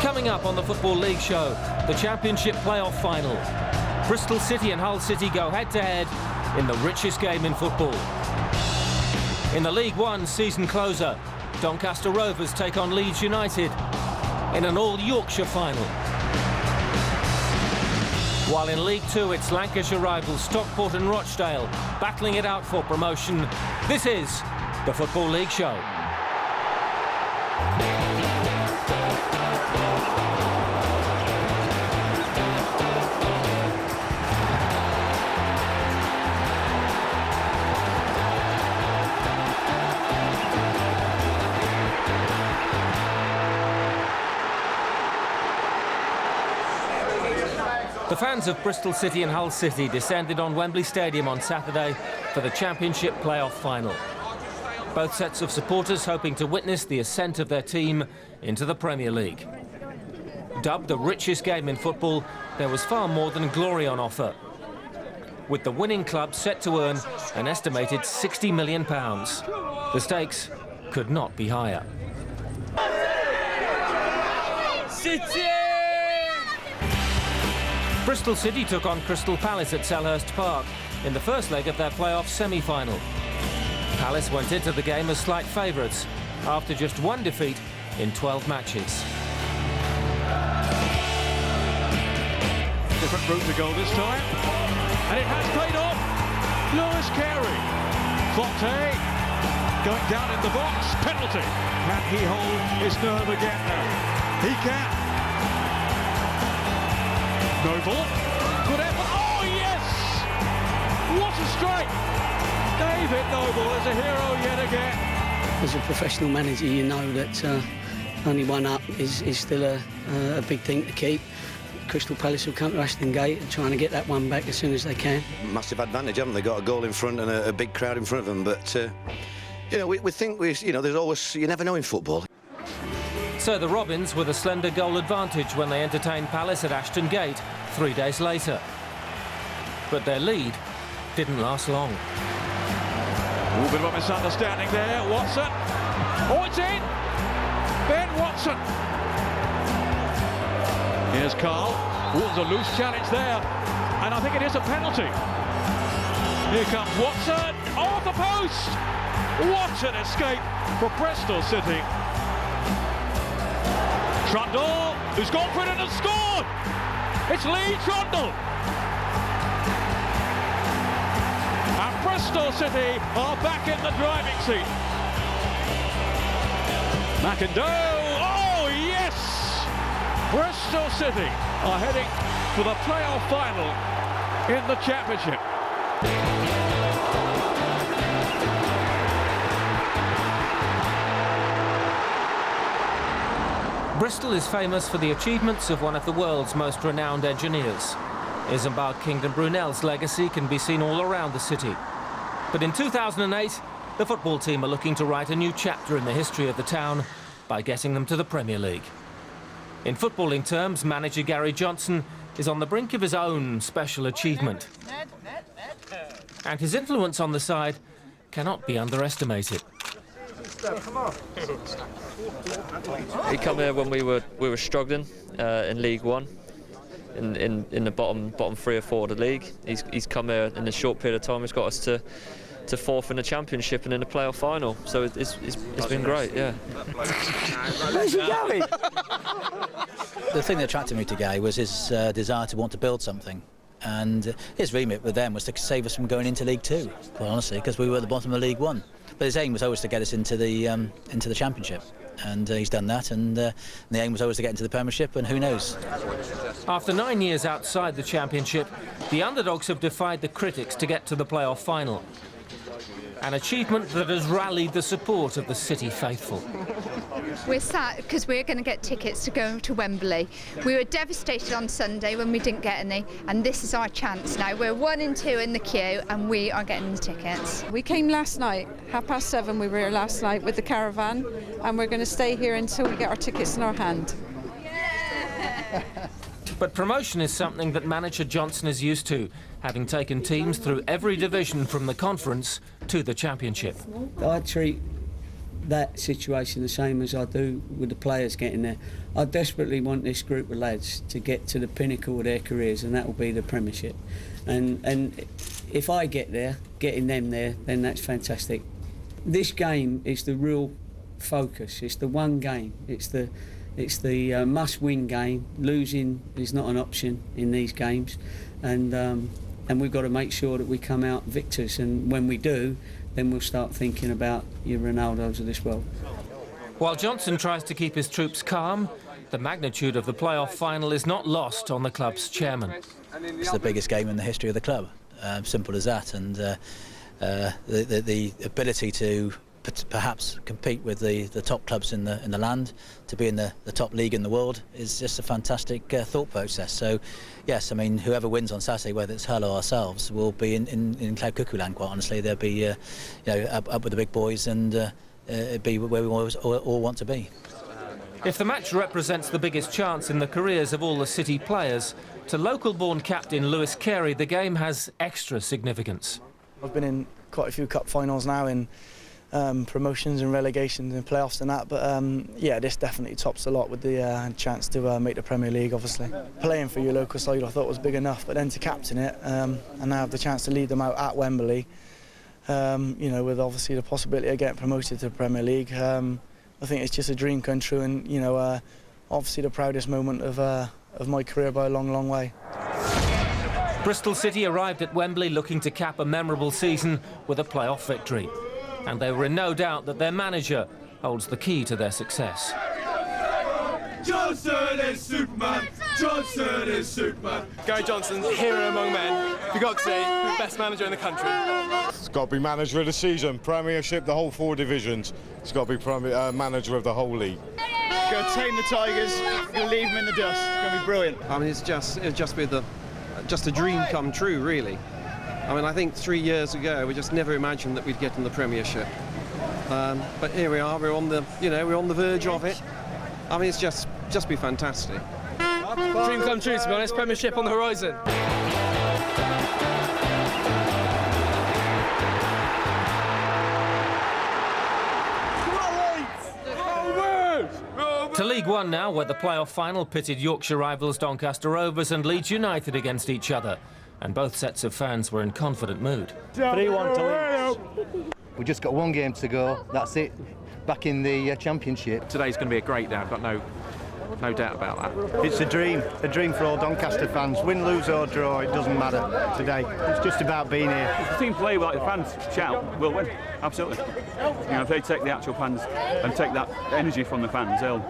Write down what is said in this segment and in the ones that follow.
Coming up on the Football League show, the Championship playoff final. Bristol City and Hull City go head-to-head in the richest game in football. In the League One season closer, Doncaster Rovers take on Leeds United in an all-Yorkshire final. While in League Two, it's Lancashire rivals Stockport and Rochdale battling it out for promotion. This is the Football League show. The fans of Bristol City and Hull City descended on Wembley Stadium on Saturday for the Championship playoff final. Both sets of supporters hoping to witness the ascent of their team into the Premier League. Dubbed the richest game in football, there was far more than glory on offer, with the winning club set to earn an estimated £60 million. The stakes could not be higher. City! Bristol City took on Crystal Palace at Selhurst Park in the first leg of their playoff semi-final. Palace went into the game as slight favourites after just one defeat in 12 matches. Different route to goal this time, and it has paid off. Lewis Carey, Fonte going down in the box, penalty. Can he hold his nerve again now? He can. Noble, good effort, oh yes! What a strike! David Noble is a hero yet again. As a professional manager, you know that only one up is still a big thing to keep. Crystal Palace will come to Ashton Gate and trying to get that one back as soon as they can. Massive advantage, haven't they? Got a goal in front and a big crowd in front of them, but you know, we think there's always, you never know in football. So the Robins with a slender goal advantage when they entertained Palace at Ashton Gate 3 days later. But their lead didn't last long. A little bit of a misunderstanding there. Watson. Oh, it's in! Ben Watson. Here's Carl. Oh, there's a loose challenge there. And I think it is a penalty. Here comes Watson. Off the post! What an escape for Bristol City. Trundle, who's gone for it and has scored! It's Lee Trundle! And Bristol City are back in the driving seat. McIndoe, oh yes! Bristol City are heading for the playoff final in the Championship. Bristol is famous for the achievements of one of the world's most renowned engineers. Isambard Kingdom Brunel's legacy can be seen all around the city. But in 2008, the football team are looking to write a new chapter in the history of the town by getting them to the Premier League. In footballing terms, manager Gary Johnson is on the brink of his own special achievement. And his influence on the side cannot be underestimated. He come here when we were struggling in League One, in the bottom 3 or 4 of the league. He's come here in a short period of time. He's got us to fourth in the Championship and in the playoff final. So it's been great, yeah. Where's he going? The thing that attracted me to Gary was his desire to want to build something. And his remit with them was to save us from going into League Two, quite honestly, because we were at the bottom of League One. But his aim was always to get us into the Championship, and he's done that. And the aim was always to get into the Premiership, and who knows? After 9 years outside the Championship, the underdogs have defied the critics to get to the playoff final. An achievement that has rallied the support of the City faithful. We're sad because we're going to get tickets to go to Wembley. We were devastated on Sunday when we didn't get any, and this is our chance now. We're 1 and 2 in the queue, and we are getting the tickets. We came last night, 7:30 we were here last night with the caravan, and we're going to stay here until we get our tickets in our hand. But promotion is something that manager Johnson is used to, having taken teams through every division from the Conference to the Championship. I treat that situation the same as I do with the players getting there. I desperately want this group of lads to get to the pinnacle of their careers, and that will be the Premiership. And if I get there, getting them there, then that's fantastic. This game is the real focus. It's the one game. It's the must-win game. Losing is not an option in these games, and we've got to make sure that we come out victors. And when we do, then we'll start thinking about your Ronaldos of this world. While Johnson tries to keep his troops calm, the magnitude of the playoff final is not lost on the club's chairman. It's the biggest game in the history of the club, simple as that, and the ability to perhaps compete with the top clubs in the land, to be in the top league in the world, is just a fantastic thought process. So yes, I mean, whoever wins on Saturday, whether it's Hull or ourselves, will be in cloud cuckoo land, quite honestly. They'll be you know, up with the big boys, and it'd be where we always all want to be. If the match represents the biggest chance in the careers of all the City players, to local-born captain Lewis Carey, the game has extra significance. I've been in quite a few cup finals now, in promotions and relegations and playoffs and that, but yeah, this definitely tops a lot with the chance to make the Premier League, obviously. Playing for your local side I thought was big enough, but then to captain it and now have the chance to lead them out at Wembley, you know, with obviously the possibility of getting promoted to the Premier League, I think it's just a dream come true, and you know, obviously the proudest moment of my career by a long, long way. Bristol City arrived at Wembley looking to cap a memorable season with a playoff victory. And they were in no doubt that their manager holds the key to their success. Johnson is Superman! Johnson is Superman! Gary Johnson's hero among men. You've got to say, best manager in the country. It's got to be manager of the season, Premiership, the whole 4 divisions. It's got to be manager of the whole league. Going to tame the Tigers, going to leave them in the dust. It's going to be brilliant. I mean, it'll just be just a dream come true, really. I mean, I think 3 years ago we just never imagined that we'd get in the Premiership. But here we are. We're on the verge of it. I mean, it's just be fantastic. Dream come true, to be honest. Premiership on the horizon. To League One now, where the playoff final pitted Yorkshire rivals Doncaster Rovers and Leeds United against each other. And both sets of fans were in confident mood. 3-1 to Leeds. We've just got 1 game to go, that's it. Back in the Championship. Today's going to be a great day, I've got no doubt about that. It's a dream for all Doncaster fans. Win, lose or draw, it doesn't matter today. It's just about being here. If the team play like the fans shout, we'll win, absolutely. You know, if they take the actual fans and take that energy from the fans, they'll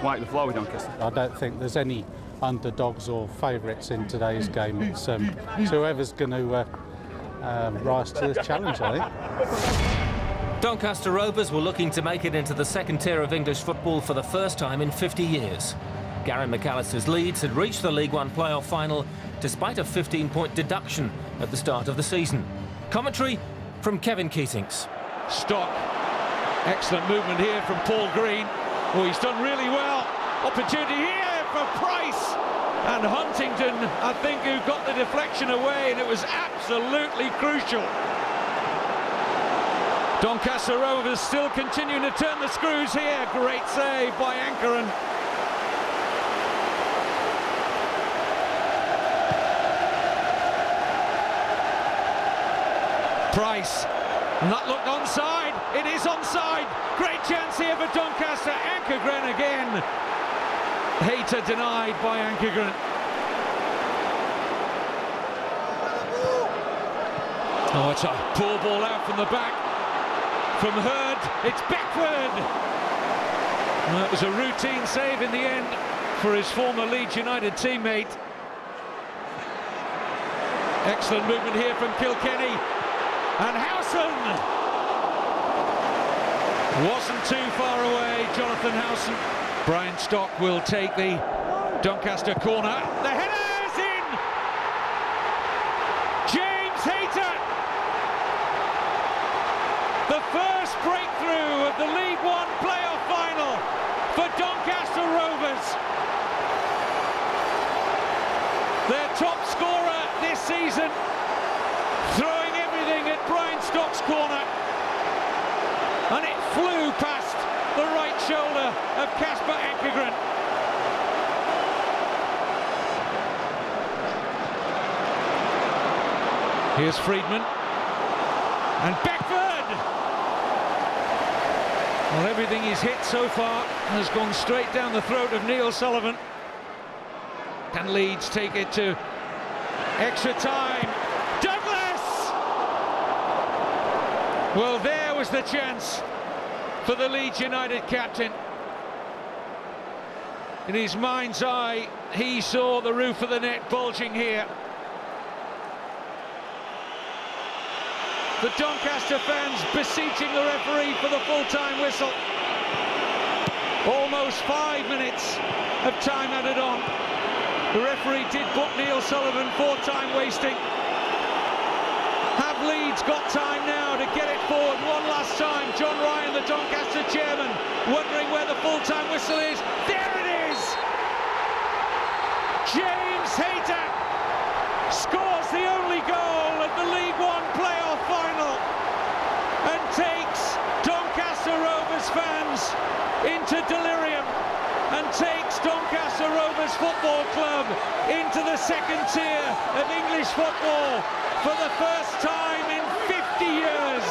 wipe the floor with Doncaster. I don't think there's any underdogs or favourites in today's game. It's whoever's going to rise to the challenge, I think. Doncaster Rovers were looking to make it into the second tier of English football for the first time in 50 years. Gary McAllister's Leeds had reached the League One playoff final despite a 15-point deduction at the start of the season. Commentary from Kevin Keatings. Stock, excellent movement here from Paul Green. Oh, he's done really well. Opportunity here for Price. And Huntington, I think, who got the deflection away, and it was absolutely crucial. Doncaster Rovers still continuing to turn the screws here. Great save by Ankaran. Price, not looked onside. It is onside. Great chance here for Doncaster. Ankaran again. Hater denied by Ankaran. Oh, it's a poor ball out from the back. From Hurd, it's Beckford. That was a routine save in the end for his former Leeds United teammate. Excellent movement here from Kilkenny. And Howson wasn't too far away, Jonathan Howson. Brian Stock will take the Doncaster corner. The header's in! James Hayter! The first breakthrough of the League One playoff final for Doncaster Rovers. Their top scorer this season, throwing everything at Brian Stock's corner, and it flew past right shoulder of Kasper Ekegren. Here's Friedman. And Beckford! Well, everything he's hit so far has gone straight down the throat of Neil Sullivan. Can Leeds take it to extra time? Douglas! Well, there was the chance for the Leeds United captain. In his mind's eye, he saw the roof of the net bulging here. The Doncaster fans beseeching the referee for the full-time whistle. Almost 5 minutes of time added on. The referee did book Neil Sullivan for time wasting. Have Leeds got time now to get it forward one last time? John Ryan, the Doncaster chairman, wondering where the full-time whistle is. There it is! James Hayter scores the only goal at the League One playoff final and takes Doncaster Rovers fans into delirium and takes Doncaster Rovers Football Club into the second tier of English football for the first time in 50 years.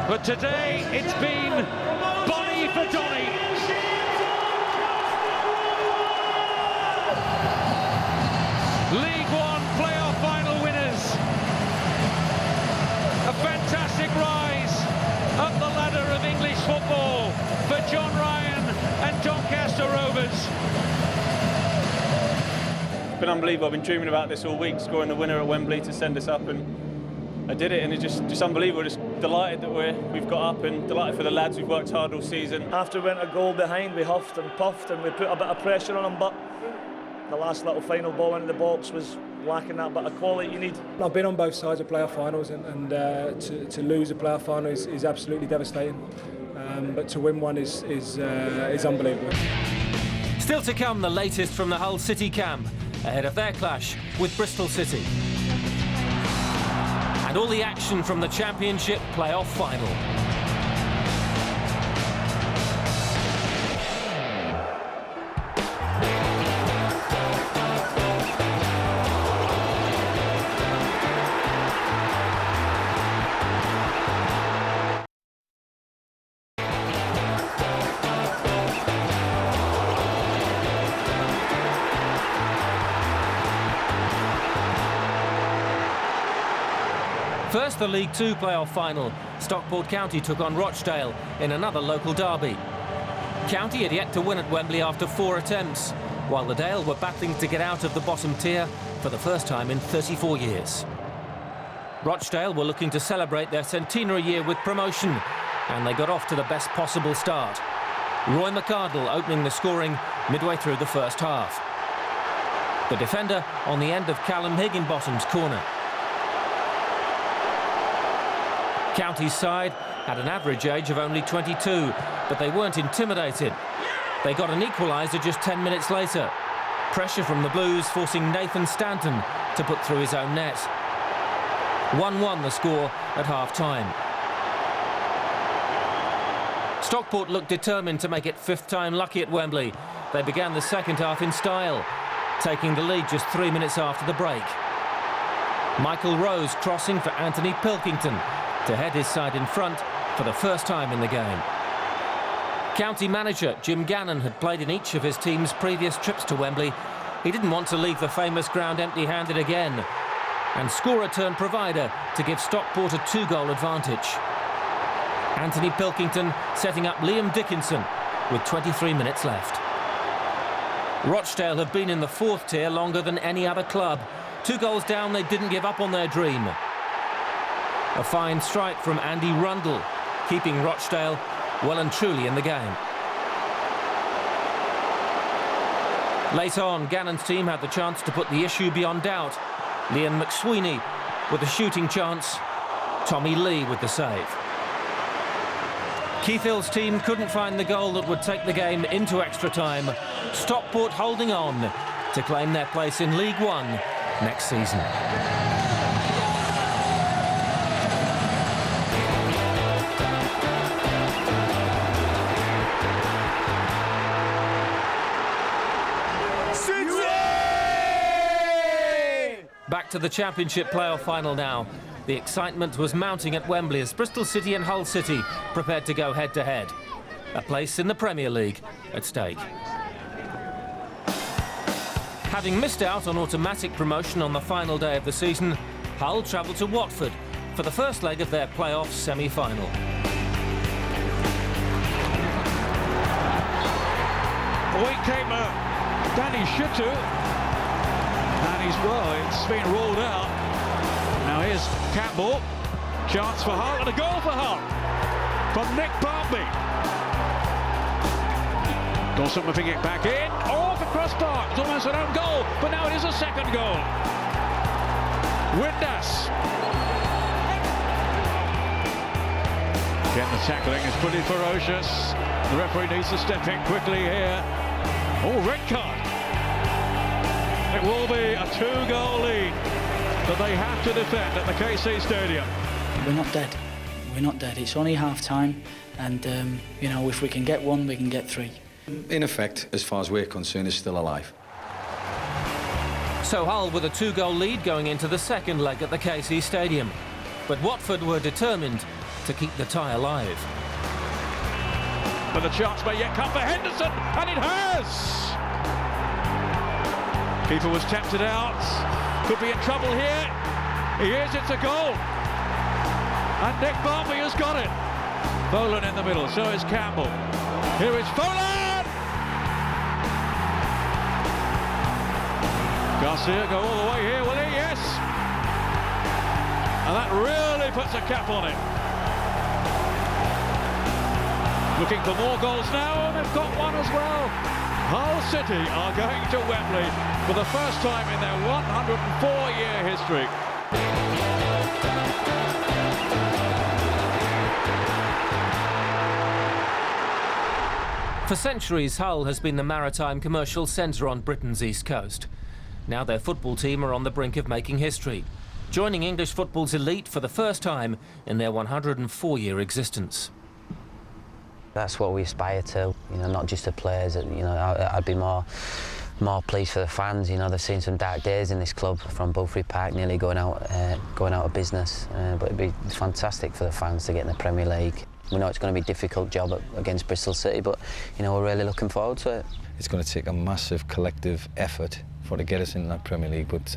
But today it's been Bonnie for Donny. League One playoff final winners. A fantastic rise up the ladder of English football for John Ryan and Doncaster Rovers. It's been unbelievable. I've been dreaming about this all week, scoring the winner at Wembley to send us up, and I did it, and it's just unbelievable. Just delighted that we've got up, and delighted for the lads who've worked hard all season. After we went a goal behind, we huffed and puffed and we put a bit of pressure on them, but the last little final ball into the box was lacking that bit of quality you need. I've been on both sides of playoff finals, and to lose a playoff final is absolutely devastating. But to win one is unbelievable. Still to come, the latest from the Hull City camp ahead of their clash with Bristol City. And all the action from the Championship playoff final. First, the League Two playoff final. Stockport County took on Rochdale in another local derby. County had yet to win at Wembley after 4 attempts, while the Dale were battling to get out of the bottom tier for the first time in 34 years. Rochdale were looking to celebrate their centenary year with promotion, and they got off to the best possible start. Roy McArdle opening the scoring midway through the first half. The defender on the end of Callum Higginbottom's corner. County's side had an average age of only 22, but they weren't intimidated. They got an equaliser just 10 minutes later. Pressure from the Blues forcing Nathan Stanton to put through his own net. 1-1 the score at half-time. Stockport looked determined to make it 5th time lucky at Wembley. They began the second half in style, taking the lead just 3 minutes after the break. Michael Rose crossing for Anthony Pilkington to head his side in front for the first time in the game. County manager Jim Gannon had played in each of his team's previous trips to Wembley. He didn't want to leave the famous ground empty-handed again, and scorer turned provider to give Stockport a 2-goal advantage. Anthony Pilkington setting up Liam Dickinson with 23 minutes left. Rochdale have been in the 4th tier longer than any other club. 2 goals down, they didn't give up on their dream. A fine strike from Andy Rundle, keeping Rochdale well and truly in the game. Late on, Gannon's team had the chance to put the issue beyond doubt. Liam McSweeney with a shooting chance, Tommy Lee with the save. Keith Hill's team couldn't find the goal that would take the game into extra time. Stockport holding on to claim their place in League One next season. Back to the Championship playoff final now. The excitement was mounting at Wembley as Bristol City and Hull City prepared to go head-to-head. A place in the Premier League at stake. Having missed out on automatic promotion on the final day of the season, Hull travelled to Watford for the first leg of their playoff semi-final. Away came Danny Shittu, and it's been rolled out. Now here's Campbell, chance for Hull, and a goal for Hull from Nick Barmby. Dawson whipping it back in, off the crossbar, it's almost an own goal, but now it is a second goal. Windass. Again, the tackling is pretty ferocious. The referee needs to step in quickly here. Oh, red card. It will be a 2-goal lead that they have to defend at the KC Stadium. We're not dead. We're not dead. It's only half-time, and, you know, if we can get one, we can get 3. In effect, as far as we're concerned, is still alive. So Hull with a 2-goal lead going into the second leg at the KC Stadium. But Watford were determined to keep the tie alive. But the chance may yet come for Henderson, and it has! Keeper was tempted out, could be in trouble here. He is, it's a goal. And Nick Barmby has got it. Boland in the middle, so is Campbell. Here is Boland! Garcia go all the way here, will he? Yes! And that really puts a cap on it. Looking for more goals now, and they've got one as well. Hull City are going to Wembley for the first time in their 104-year history. For centuries, Hull has been the maritime commercial centre on Britain's east coast. Now their football team are on the brink of making history, joining English football's elite for the first time in their 104-year existence. That's what we aspire to, you know, not just the players. You know, I'd be more pleased for the fans. You know, they've seen some dark days in this club, from Bulfrey Park nearly going out of business. But it'd be fantastic for the fans to get in the Premier League. We know it's going to be a difficult job against Bristol City, but you know, we're really looking forward to it. It's going to take a massive collective effort to get us into that Premier League, but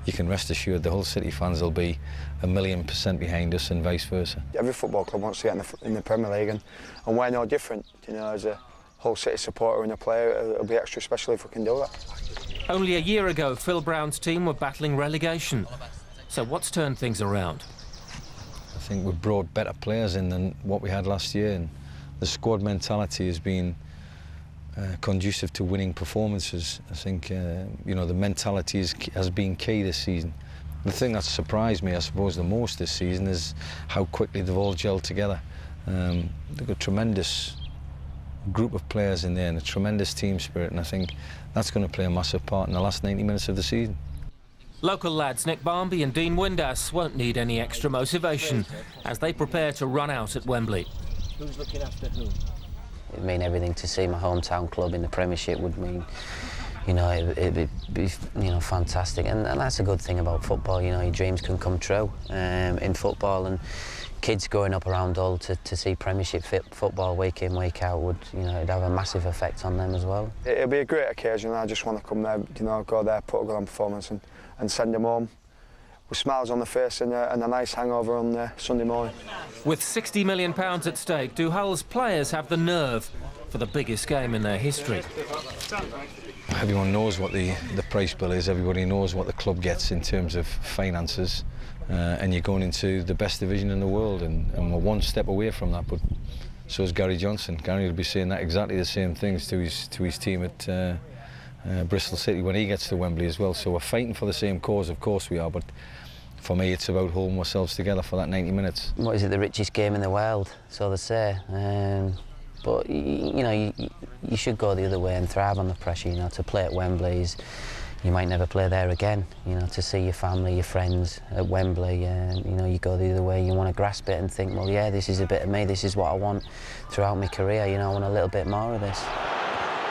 you can rest assured the Hull City fans will be 1,000,000% behind us, and vice versa. Every football club wants to get in the Premier League, and we're no different. You know, as a Hull City supporter and a player, it'll be extra special if we can do that. Only a year ago, Phil Brown's team were battling relegation. So what's turned things around? I think we've brought better players in than what we had last year, and the squad mentality has been conducive to winning performances. I think you know, the mentality has been key this season. The thing that surprised me, I suppose, the most this season is how quickly they've all gelled together. They've got a tremendous group of players in there and a tremendous team spirit, and I think that's going to play a massive part in the last 90 minutes of the season. Local lads Nick Barmby and Dean Windass won't need any extra motivation as they prepare to run out at Wembley. Who's looking after who? It would mean everything to see my hometown club in the Premiership. Would mean, you know, it'd be you know, fantastic, and that's a good thing about football. You know, your dreams can come true in football, and kids growing up around Hull to see Premiership football week in, week out would, you know, it'd have a massive effect on them as well. It'll be a great occasion. I just want to come there, you know, go there, put a good on performance, and send them home with smiles on the face and a nice hangover on Sunday morning. With £60 million at stake, do Hull's players have the nerve for the biggest game in their history? Everyone knows what the price bill is. Everybody knows what the club gets in terms of finances, and you're going into the best division in the world, and we're one step away from that. But so is Gary Johnson. Gary will be saying that exactly the same things to his team at Bristol City when he gets to Wembley as well. So we're fighting for the same cause, of course we are, but for me it's about holding ourselves together for that 90 minutes. What is it, the richest game in the world, so they say. But you know, you should go the other way and thrive on the pressure. You know, to play at Wembley is, you might never play there again. You know, to see your family, your friends at Wembley, you know, you go the other way. You want to grasp it and think, well, yeah, this is a bit of me. This is what I want throughout my career. You know, I want a little bit more of this.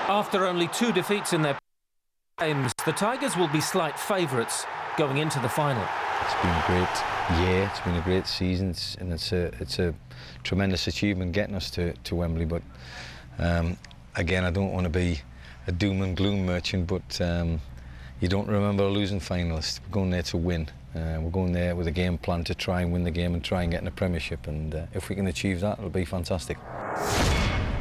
After only 2 defeats in their games, the Tigers will be slight favourites going into the final. It's been a great year, it's been a great season, and it's a tremendous achievement getting us to Wembley. But again, I don't want to be a doom and gloom merchant, but you don't remember a losing finalist. We're going there to win. We're going there with a game plan to try and win the game and try and get in the Premiership, and if we can achieve that, it'll be fantastic.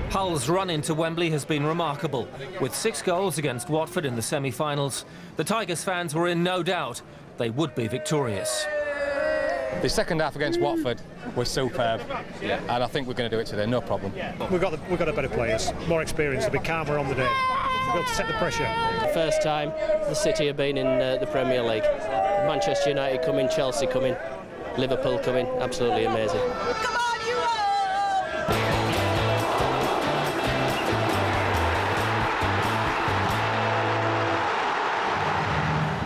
Hull's run into Wembley has been remarkable. With 6 goals against Watford in the semi-finals, the Tigers fans were in no doubt they would be victorious. The second half against Watford was superb, and I think we're going to do it today, no problem. We've got the better players, more experience, to be calmer on the day. We've got to set the pressure. First time the City have been in the Premier League. Manchester United coming, Chelsea coming, Liverpool coming, absolutely amazing. Come on, you all!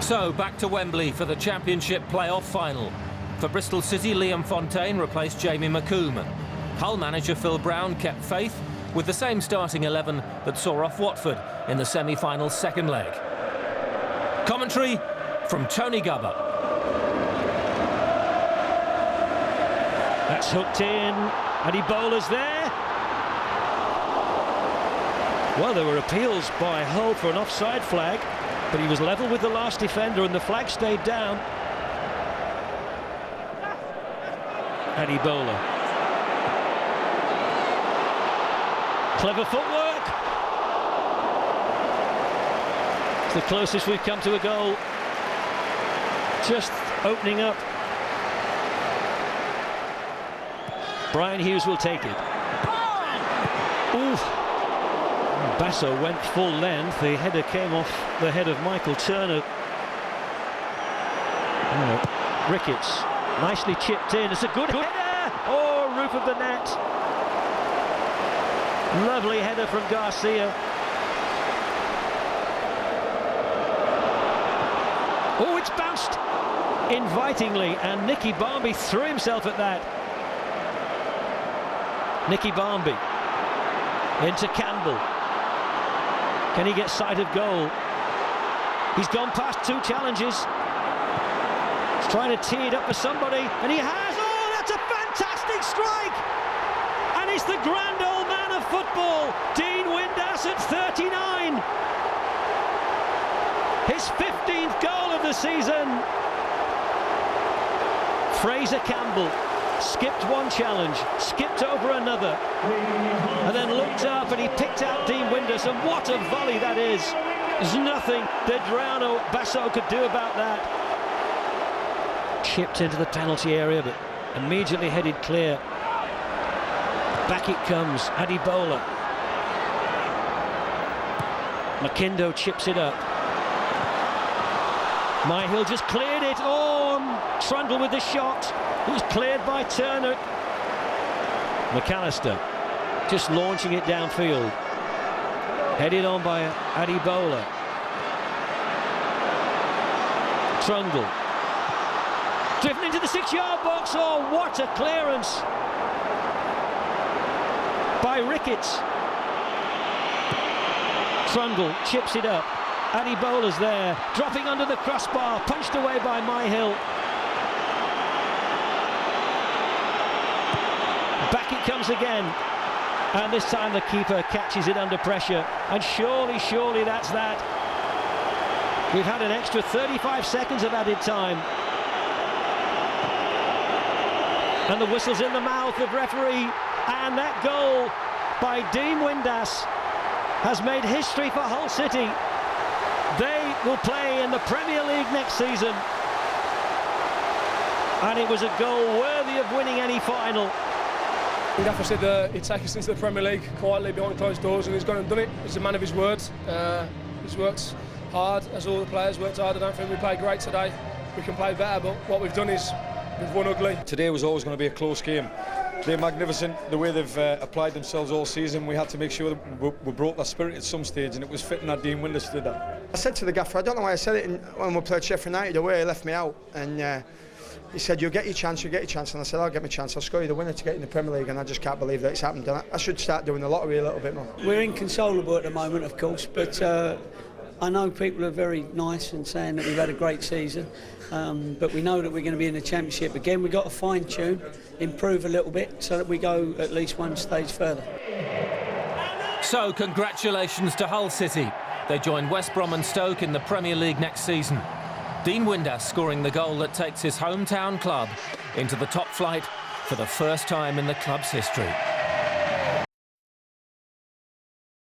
So back to Wembley for the Championship playoff final. For Bristol City, Liam Fontaine replaced Jamie McCoom. Hull manager Phil Brown kept faith with the same starting 11 that saw off Watford in the semi-final second leg. Commentary from Tony Gubber. That's hooked in, and Ebola's there. Well, there were appeals by Hull for an offside flag, but he was level with the last defender and the flag stayed down. And Ebola. Clever footwork. It's the closest we've come to a goal. Just opening up. Brian Hughes will take it. Ooh. Basso went full length. The header came off the head of Michael Turner. Ricketts nicely chipped in. It's a good header. Oh, roof of the net. Lovely header from Garcia. Oh, it's bounced invitingly, and Nicky Barmby threw himself at that. Nicky Barmby into Campbell. Can he get sight of goal? He's gone past 2 challenges. He's trying to tee it up for somebody, and he has. Oh, that's a fantastic strike! And it's the grand old man of football, Dean Windass, at 39. His 15th goal of the season. Fraser Campbell skipped 1 challenge, skipped over another, and then looked up and he picked out Dean Windass, and what a volley that is. There's nothing that Adriano Basso could do about that. Chipped into the penalty area, but immediately headed clear. Back it comes, Adibola. McKindo chips it up. Myhill just cleared it. Oh, Trundle with the shot. It was cleared by Turner. McAllister just launching it downfield. Headed on by Adibola. Trundle. Driven into the 6-yard box. Oh, what a clearance by Ricketts. Trundle chips it up. Adibola's there, dropping under the crossbar, punched away by Myhill. Back it comes again, and this time the keeper catches it under pressure, and surely that's that. We've had an extra 35 seconds of added time, and the whistle's in the mouth of referee, and that goal by Dean Windass has made history for Hull City. They will play in the Premier League next season, and it was a goal worthy of winning any final. Gaffer said he'd take us into the Premier League quietly behind closed doors, and he's gone and done it. He's a man of his words. He's worked hard, as all the players worked hard. I don't think we played great today. We can play better, but what we've done is we've won ugly. Today was always going to be a close game. They're magnificent, the way they've applied themselves all season. We had to make sure that we broke that spirit at some stage, and it was fitting that Dean Windass did that. I said to the gaffer, I don't know why I said it when we played Sheffield United away, he left me out, and he said, you'll get your chance, and I said, I'll get my chance, I'll score you the winner to get in the Premier League, and I just can't believe that it's happened. I should start doing the lottery a little bit more. We're inconsolable at the moment, of course, but I know people are very nice and saying that we've had a great season, but we know that we're going to be in the Championship again. We've got to fine-tune, improve a little bit so that we go at least one stage further. So, congratulations to Hull City. They join West Brom and Stoke in the Premier League next season. Dean Windass scoring the goal that takes his hometown club into the top flight for the first time in the club's history.